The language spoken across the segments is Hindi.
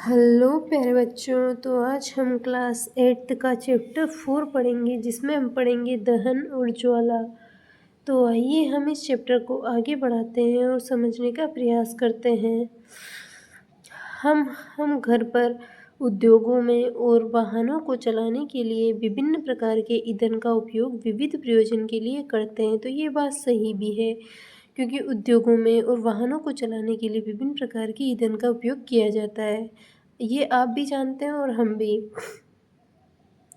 हेलो प्यारे बच्चों। तो आज हम क्लास 8 का चैप्टर 4 पढ़ेंगे, जिसमें हम पढ़ेंगे दहन और ज्वाला। तो आइए हम इस चैप्टर को आगे बढ़ाते हैं और समझने का प्रयास करते हैं। हम घर पर, उद्योगों में और वाहनों को चलाने के लिए विभिन्न प्रकार के ईंधन का उपयोग विविध प्रयोजन के लिए करते हैं। तो ये बात सही भी है, क्योंकि उद्योगों में और वाहनों को चलाने के लिए विभिन्न प्रकार के ईंधन का उपयोग किया जाता है। ये आप भी जानते हैं और हम भी।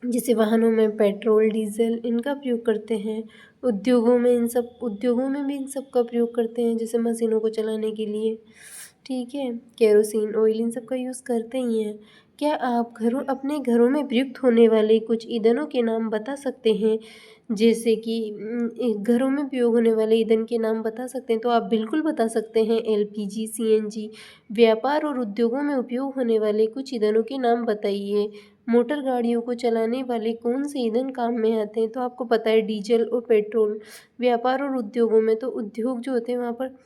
जैसे वाहनों में पेट्रोल, डीजल इनका प्रयोग करते हैं। उद्योगों में भी इन सब का प्रयोग करते हैं, जैसे मशीनों को चलाने के लिए। ठीक है, केरोसिन, ऑयल इन सब का यूज़ करते ही हैं। क्या आप अपने घरों में प्रयुक्त होने वाले कुछ ईंधनों के नाम बता सकते हैं? जैसे कि घरों में प्रयोग होने वाले ईंधन के नाम बता सकते हैं? तो आप बिल्कुल बता सकते हैं। LPG, CNG. व्यापार और उद्योगों में उपयोग होने वाले कुछ ईंधनों के नाम बताइए। मोटर गाड़ियों को चलाने वाले कौन से ईंधन काम में आते हैं? तो आपको पता है, डीजल और पेट्रोल। व्यापार और उद्योगों में, तो उद्योग जो होते हैं वहाँ पर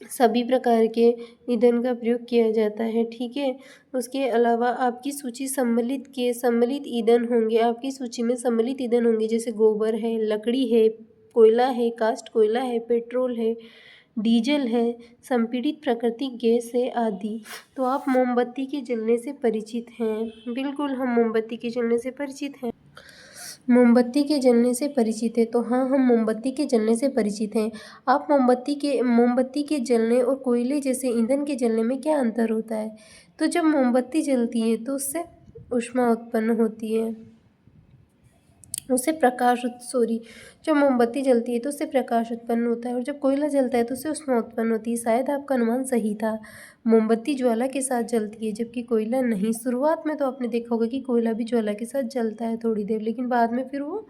सभी प्रकार के ईंधन का प्रयोग किया जाता है। ठीक है, उसके अलावा आपकी सूची सम्मिलित ईंधन होंगे। आपकी सूची में सम्मिलित ईंधन होंगे, जैसे गोबर है, लकड़ी है, कोयला है, कास्ट कोयला है, पेट्रोल है, डीजल है, संपीड़ित प्राकृतिक गैस है आदि। तो आप मोमबत्ती के जलने से परिचित हैं। बिल्कुल, हम मोमबत्ती के जलने से परिचित हैं। मोमबत्ती के जलने से परिचित है, तो हाँ, हम मोमबत्ती के जलने से परिचित हैं। आप मोमबत्ती के जलने और कोयले जैसे ईंधन के जलने में क्या अंतर होता है? तो जब मोमबत्ती जलती है तो उससे ऊष्मा उत्पन्न होती है, उससे जब मोमबत्ती जलती है तो उससे प्रकाश उत्पन्न होता है, और जब कोयला जलता है तो उससे ऊष्मा उत्पन्न होती है। शायद आपका अनुमान सही था। मोमबत्ती ज्वाला के साथ जलती है, जबकि कोयला नहीं। शुरुआत में तो आपने देखा होगा कि कोयला भी ज्वाला के साथ जलता है थोड़ी देर, लेकिन बाद में फिर वो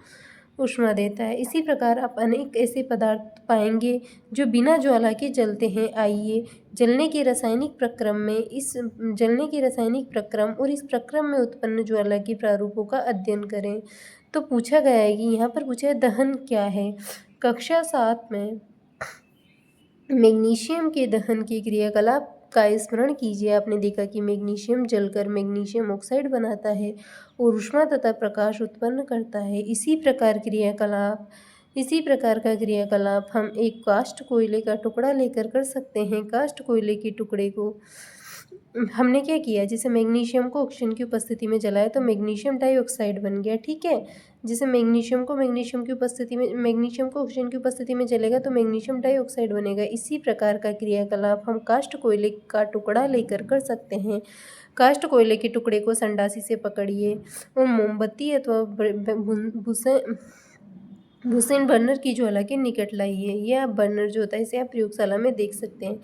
ऊष्मा देता है। इसी प्रकार आप अनेक ऐसे पदार्थ पाएंगे जो बिना ज्वाला के जलते हैं। आइए जलने के रासायनिक प्रक्रम और इस प्रक्रम में उत्पन्न ज्वाला के प्रारूपों का अध्ययन करें। तो पूछा गया है कि यहाँ पर पूछा है, दहन क्या है? कक्षा 7 में मैग्नीशियम के दहन के क्रियाकलाप का स्मरण कीजिए। आपने देखा कि मैग्नीशियम जलकर मैग्नीशियम ऑक्साइड बनाता है और ऊष्मा तथा प्रकाश उत्पन्न करता है। इसी प्रकार का क्रियाकलाप हम एक कास्ट कोयले का टुकड़ा लेकर कर सकते हैं। कास्ट कोयले के टुकड़े को हमने क्या किया, जैसे मैग्नीशियम को ऑक्सीजन की उपस्थिति में जलाया तो मैग्नीशियम डाइऑक्साइड बन गया। ठीक है, जैसे मैग्नीशियम को ऑक्सीजन की उपस्थिति में जलेगा तो मैग्नीशियम डाइऑक्साइड बनेगा। इसी प्रकार का क्रियाकलाप हम कास्ट कोयले का टुकड़ा लेकर कर सकते हैं। कास्ट कोयले के टुकड़े को संडासी से पकड़िए और मोमबत्ती अथवा बुसेन बर्नर की ज्वाला के निकट लाइए। यह बर्नर जो होता है, इसे आप प्रयोगशाला में देख सकते हैं।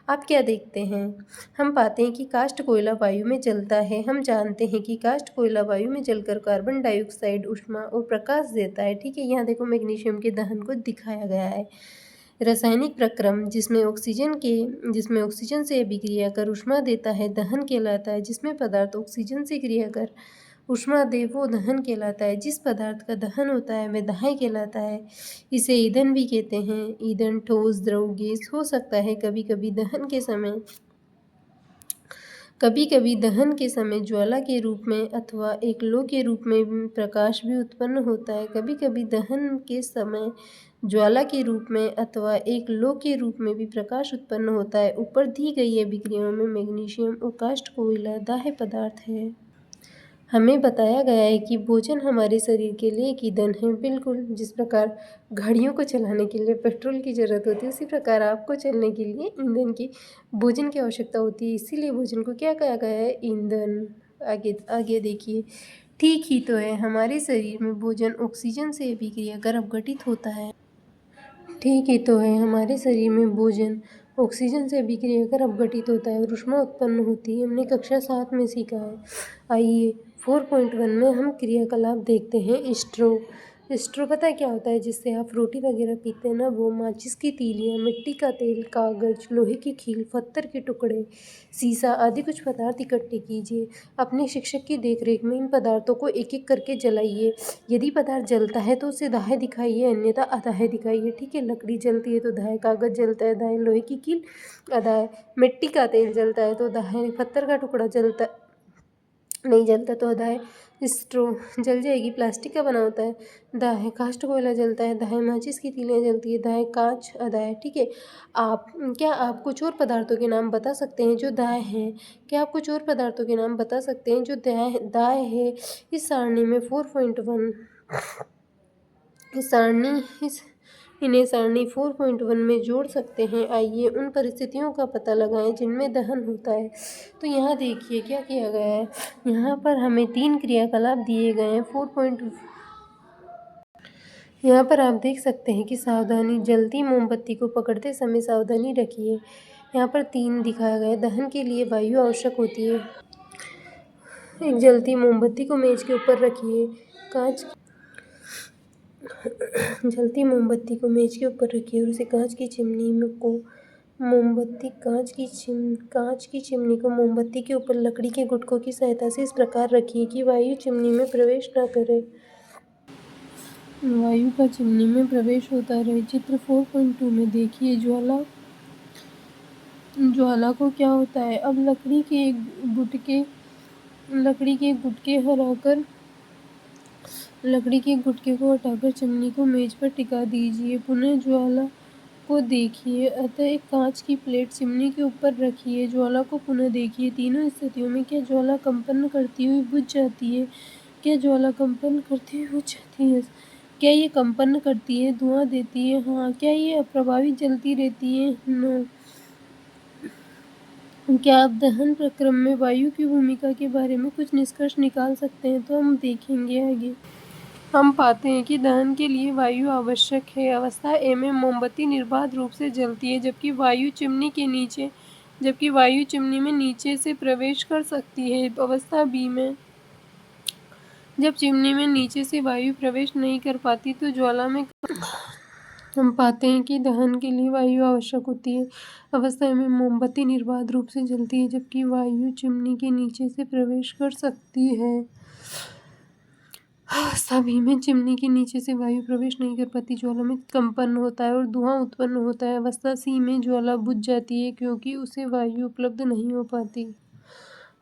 आप क्या देखते हैं? हम पाते हैं कि कास्ट कोयला वायु में जलता है। हम जानते हैं कि कास्ट कोयला वायु में जलकर कार्बन डाइऑक्साइड, ऊष्मा और प्रकाश देता है। ठीक है, यहाँ देखो मैग्नीशियम के दहन को दिखाया गया है। रासायनिक प्रक्रम जिसमें ऑक्सीजन से अभिक्रिया कर ऊष्मा देता है, दहन कहलाता है। जिसमें पदार्थ ऑक्सीजन से क्रिया कर ऊष्मा दे वो दहन कहलाता है। जिस पदार्थ का दहन होता है वह दाह्य कहलाता है। इसे ईंधन भी कहते हैं। ईंधन ठोस, द्रव, गैस हो सकता है। कभी कभी दहन के समय ज्वाला के रूप में अथवा एक लौ के रूप में प्रकाश भी उत्पन्न होता है। कभी कभी दहन के समय ज्वाला के रूप में अथवा एक लौ के रूप में भी प्रकाश उत्पन्न होता है। ऊपर दी गई अभिक्रियाओं में मैग्नीशियम और कास्ट कोयला दाह्य पदार्थ है। हमें बताया गया है कि भोजन हमारे शरीर के लिए एक ईंधन है। बिल्कुल, जिस प्रकार गाड़ियों को चलाने के लिए पेट्रोल की ज़रूरत होती है, उसी प्रकार आपको चलने के लिए भोजन की आवश्यकता होती है। इसीलिए भोजन को क्या कहा गया है? ईंधन। आगे देखिए, ठीक ही तो है, हमारे शरीर में भोजन ऑक्सीजन से अभिक्रिया कर अपघटित होता है। ठीक ही तो है, हमारे शरीर में भोजन ऑक्सीजन से अभिक्रिया कर अपघटित होता है और ऊष्मा उत्पन्न होती है। हमने कक्षा 7 में सीखा है। आइए 4.1 में हम क्रियाकलाप देखते हैं। स्ट्रो पता है क्या होता है? जिससे आप रोटी वगैरह पीते हैं ना, वो माचिस की तीलियाँ, मिट्टी का तेल, कागज़, लोहे की कील, पत्थर के टुकड़े, शीशा आदि कुछ पदार्थ इकट्ठे कीजिए। अपने शिक्षक की देखरेख में इन पदार्थों को एक-एक करके जलाइए। यदि पदार्थ जलता है तो उसे दाह दिखाइए, अन्यथा अदाह दिखाइए। ठीक है? लकड़ी जलती है तो दाह, कागज़ जलता है दाह, लोहे की कील अदाह, मिट्टी का तेल जलता है तो दाह, पत्थर का टुकड़ा जलता नहीं जलता तो अदा है, स्ट्रो जल जाएगी, प्लास्टिक का बना होता है, दाह है, काष्ठ कोयला जलता है, दाह है, माचिस की तीलियाँ जलती है, दाह है, कांच अदा है। ठीक है? क्या आप कुछ और पदार्थों के नाम बता सकते हैं जो दाह हैं? क्या आप कुछ और पदार्थों के नाम बता सकते हैं जो दाह है? इस सारणी में 4.1 इस सारणी इस इन्हें सारणी 4.1 में जोड़ सकते हैं। आइए उन परिस्थितियों का पता लगाएं जिनमें दहन होता है। तो यहाँ देखिए क्या किया गया है। यहाँ पर हमें 3 क्रियाकलाप दिए गए हैं। यहाँ पर आप देख सकते हैं कि सावधानी, जलती मोमबत्ती को पकड़ते समय सावधानी रखिए। यहाँ पर 3 दिखाया गया है। दहन के लिए वायु आवश्यक होती है। एक जलती मोमबत्ती को मेज के ऊपर रखिए। कांच जलती मोमबत्ती को मेज के ऊपर रखिए और उसे कांच की चिमनी को मोमबत्ती के ऊपर लकड़ी के गुटकों की सहायता से इस प्रकार रखिए कि वायु चिमनी में प्रवेश न करे। वायु का चिमनी में प्रवेश होता रहे। चित्र 4.2 में देखिए ज्वाला को क्या होता है। अब लकड़ी के गुटके को हटाकर चिमनी को मेज पर टिका दीजिए। पुनः ज्वाला को देखिए। अतः एक कांच की प्लेट चिमनी के ऊपर रखिए। ज्वाला को पुनः देखिए। तीनों स्थितियों में क्या ज्वाला कंपन करती हुई बुझ जाती है? क्या ज्वाला कंपन करती हुई बुझ जाती है? क्या ये कंपन करती है, धुआं देती है? हाँ। क्या ये अप्रभावित जलती रहती है? नो। क्या आप दहन प्रक्रम में वायु की भूमिका के बारे में कुछ निष्कर्ष निकाल सकते हैं? तो हम देखेंगे आगे। हम पाते हैं कि दहन के लिए वायु आवश्यक है। अवस्था ए में मोमबत्ती निर्बाध रूप से जलती है, जबकि वायु चिमनी में नीचे से प्रवेश कर सकती है। अवस्था बी में जब चिमनी में नीचे से वायु प्रवेश नहीं कर पाती तो ज्वाला में हम पाते हैं कि दहन के लिए वायु आवश्यक होती है। अवस्था में मोमबत्ती निर्बाध रूप से जलती है, जबकि वायु चिमनी के नीचे से प्रवेश कर सकती है। अवस्था बी में चिमनी के नीचे से वायु प्रवेश नहीं कर पाती, ज्वाला में कंपन होता है और धुआं उत्पन्न होता है। अवस्था सी में ज्वाला बुझ जाती है क्योंकि उसे वायु उपलब्ध नहीं हो पाती।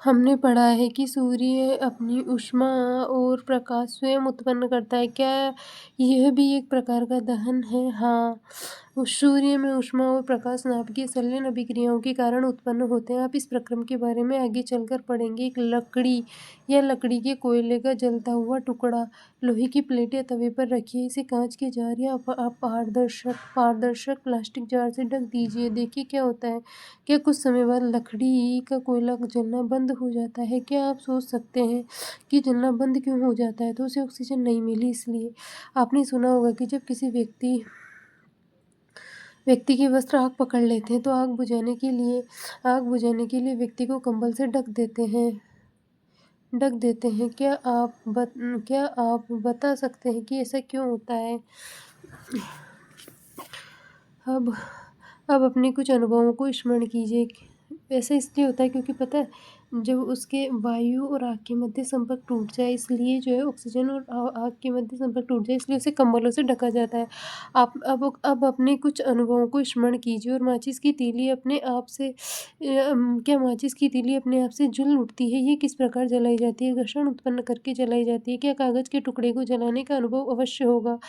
हमने पढ़ा है कि सूर्य अपनी ऊष्मा और प्रकाश स्वयं उत्पन्न करता है। क्या यह भी एक प्रकार का दहन है? हाँ। उस सूर्य में ऊष्मा और प्रकाश नाभिकीय संलयन अभिक्रियाओं के कारण उत्पन्न होते हैं। आप इस प्रक्रम के बारे में आगे चलकर पढ़ेंगे। एक लकड़ी या लकड़ी के कोयले का जलता हुआ टुकड़ा लोहे की प्लेट या तवे पर रखिए। इसे कांच के जार या पारदर्शक प्लास्टिक जार से ढक दीजिए। देखिए क्या होता है। क्या कुछ समय बाद लकड़ी का कोयला जलना बंद हो जाता है? क्या आप सोच सकते हैं कि जलना बंद क्यों हो जाता है? तो उसे ऑक्सीजन नहीं मिली इसलिए। आपने सुना होगा कि जब किसी व्यक्ति के वस्त्र आग पकड़ लेते हैं तो आग बुझाने के लिए व्यक्ति को कंबल से ढक देते हैं। क्या आप बता सकते हैं कि ऐसा क्यों होता है? अब अपने कुछ अनुभवों को स्मरण कीजिए। ऐसा इसलिए होता है क्योंकि पता है, जब उसके वायु और आग के मध्य संपर्क टूट जाए, इसलिए जो है ऑक्सीजन और आग के मध्य संपर्क टूट जाए, इसलिए उसे कंबलों से ढका जाता है। आप अब अपने कुछ अनुभवों को स्मरण कीजिए और माचिस की तीली अपने आप से क्या माचिस की तीली अपने आप से जल उठती है? ये किस प्रकार जलाई जाती है? घर्षण उत्पन्न करके जलाई जाती है। क्या कागज़ के टुकड़े को जलाने का अनुभव अवश्य होगा।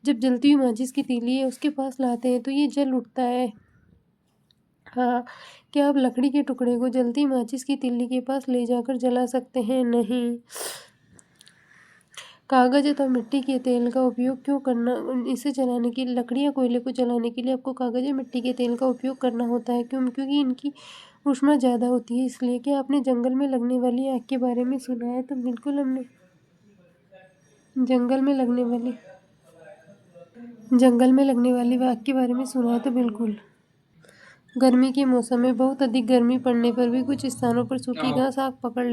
जब जलती हुई माचिस की तीली उसके पास लाते हैं तो ये जल उठता है। हाँ। क्या आप लकड़ी के टुकड़े को जलती माचिस की तीली के पास ले जाकर जला सकते हैं? नहीं। कागज अथवा मिट्टी के तेल का उपयोग क्यों करना? इसे जलाने के लिए, लकड़ी या कोयले को जलाने के लिए आपको कागज या मिट्टी के तेल का उपयोग करना होता है। क्योंकि इनकी ऊष्मा ज़्यादा होती है इसलिए। क्या आपने जंगल में लगने वाली आग के बारे में सुना है? तो बिल्कुल हमने जंगल में लगने वाली आग के बारे में सुना है। तो बिल्कुल। गर्मी के मौसम में बहुत अधिक गर्मी पड़ने पर भी कुछ स्थानों पर सूखी घास आग पकड़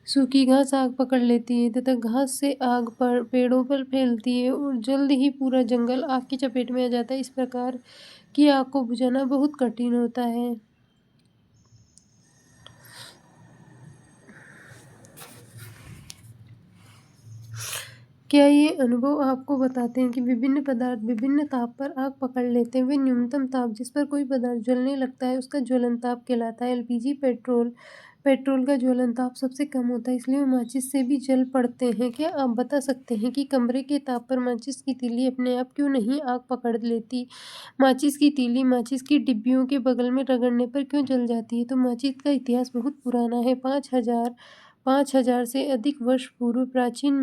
सूखी घास आग पकड़ लेती है तथा घास से आग पर पेड़ों पर फैलती है और जल्द ही पूरा जंगल आग की चपेट में आ जाता है। इस प्रकार की आग को बुझाना बहुत कठिन होता है। क्या ये अनुभव आपको बताते हैं कि विभिन्न पदार्थ विभिन्न ताप पर आग पकड़ लेते हैं? वे न्यूनतम ताप जिस पर कोई पदार्थ जलने लगता है उसका ज्वलन ताप कहलाता है। एलपीजी पेट्रोल का ज्वलन ताप सबसे कम होता है, इसलिए वो माचिस से भी जल पड़ते हैं। क्या आप बता सकते हैं कि कमरे के ताप पर माचिस की तीली अपने आप क्यों नहीं आग पकड़ लेती? माचिस की तीली माचिस की डिब्बियों के बगल में रगड़ने पर क्यों जल जाती है? तो माचिस का इतिहास बहुत पुराना है। 5,000 से अधिक वर्ष पूर्व प्राचीन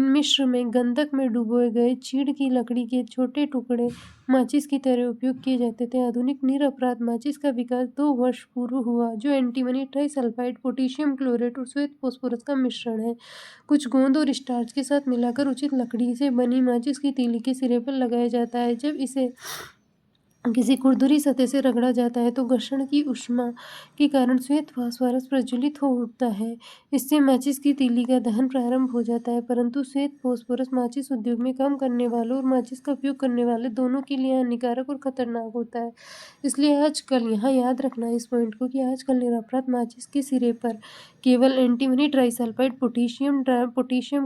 मिस्र में गंधक में डुबोए गए चीड़ की लकड़ी के छोटे टुकड़े माचिस की तरह उपयोग किए जाते थे। आधुनिक निरपराध माचिस का विकास 2 वर्ष पूर्व हुआ, जो एंटीमनी ट्राइसल्फाइड, पोटेशियम क्लोरेट और श्वेत फास्फोरस का मिश्रण है। कुछ गोंद और स्टार्च के साथ मिलाकर उचित लकड़ी से बनी माचिस की तीली के सिरे पर लगाया जाता है। जब इसे किसी खुरदुरी सतह से रगड़ा जाता है तो घर्षण की ऊष्मा के कारण श्वेत फास्फोरस प्रज्वलित हो उठता है। इससे माचिस की तीली का दहन प्रारंभ हो जाता है, परंतु श्वेत फास्फोरस माचिस उद्योग में काम करने वालों और माचिस का उपयोग करने वाले दोनों के लिए हानिकारक और खतरनाक होता है। इसलिए आजकल यहाँ याद रखना है इस पॉइंट को कि आजकल निरपराध माचिस के सिरे पर केवल antimony trisulphide potassium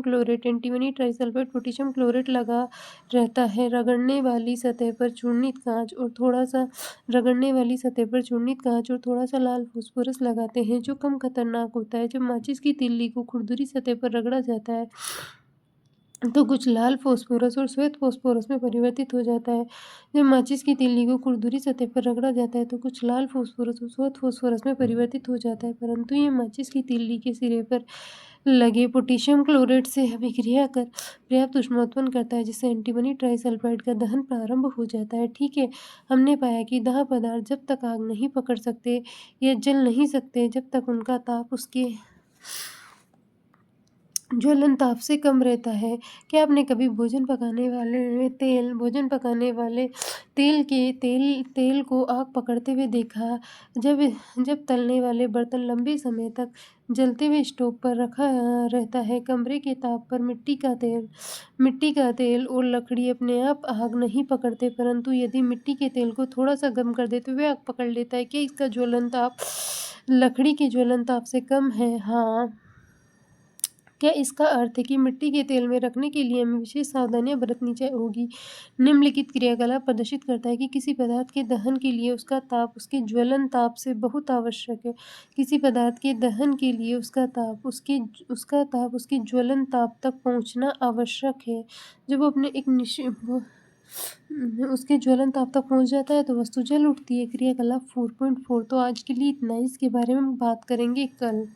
chlorate antimony trisulphide potassium chlorate लगा रहता है। रगड़ने वाली सतह पर चूर्णित कांच और थोड़ा सा लाल फास्फोरस लगाते हैं, जो कम खतरनाक होता है। जब माचिस की तीली को खुरदुरी सतह पर रगड़ा जाता है तो कुछ लाल फास्फोरस और श्वेत फास्फोरस में परिवर्तित हो जाता है। जब माचिस की तीली को खुरदुरी सतह पर रगड़ा जाता है तो कुछ लाल फास्फोरस और श्वेत फास्फोरस में परिवर्तित हो जाता है, परंतु ये माचिस की तीली के सिरे पर लगे पोटेशियम क्लोरेट से अभिक्रिया कर पर्याप्त ऊष्मा उत्पन्न करता है, जिससे एंटीमनी ट्राइसल्फाइड का दहन प्रारंभ हो जाता है। ठीक है, हमने पाया कि दाह पदार्थ जब तक आग नहीं पकड़ सकते या जल नहीं सकते, जब तक उनका ताप उसके ज्वलन ताप से कम रहता है। क्या आपने कभी भोजन पकाने वाले तेल को आग पकड़ते हुए देखा? जब जब तलने वाले बर्तन लंबे समय तक जलते हुए स्टोव पर रखा रहता है, कमरे के ताप पर मिट्टी का तेल और लकड़ी अपने आप आग नहीं पकड़ते, परंतु यदि मिट्टी के तेल को थोड़ा सा गर्म कर दे तो वे आग पकड़ लेता है। क्या इसका ज्वलन ताप लकड़ी के ज्वलन ताप से कम है? हाँ। क्या इसका अर्थ है कि मिट्टी के तेल में रखने के लिए हमें विशेष सावधानियां बरतनी होगी? निम्नलिखित क्रियाकलाप प्रदर्शित करता है कि किसी पदार्थ के दहन के लिए उसका ताप उसके ज्वलन ताप से बहुत आवश्यक है। किसी पदार्थ के दहन के लिए उसका ताप उसके ज्वलन ताप तक पहुंचना आवश्यक है। जब वो अपने एक उसके ज्वलन ताप तक पहुंच जाता है तो वस्तु जल उठती है। क्रियाकलाप 4.4। तो आज के लिए इतना ही, इसके बारे में हम बात करेंगे कल।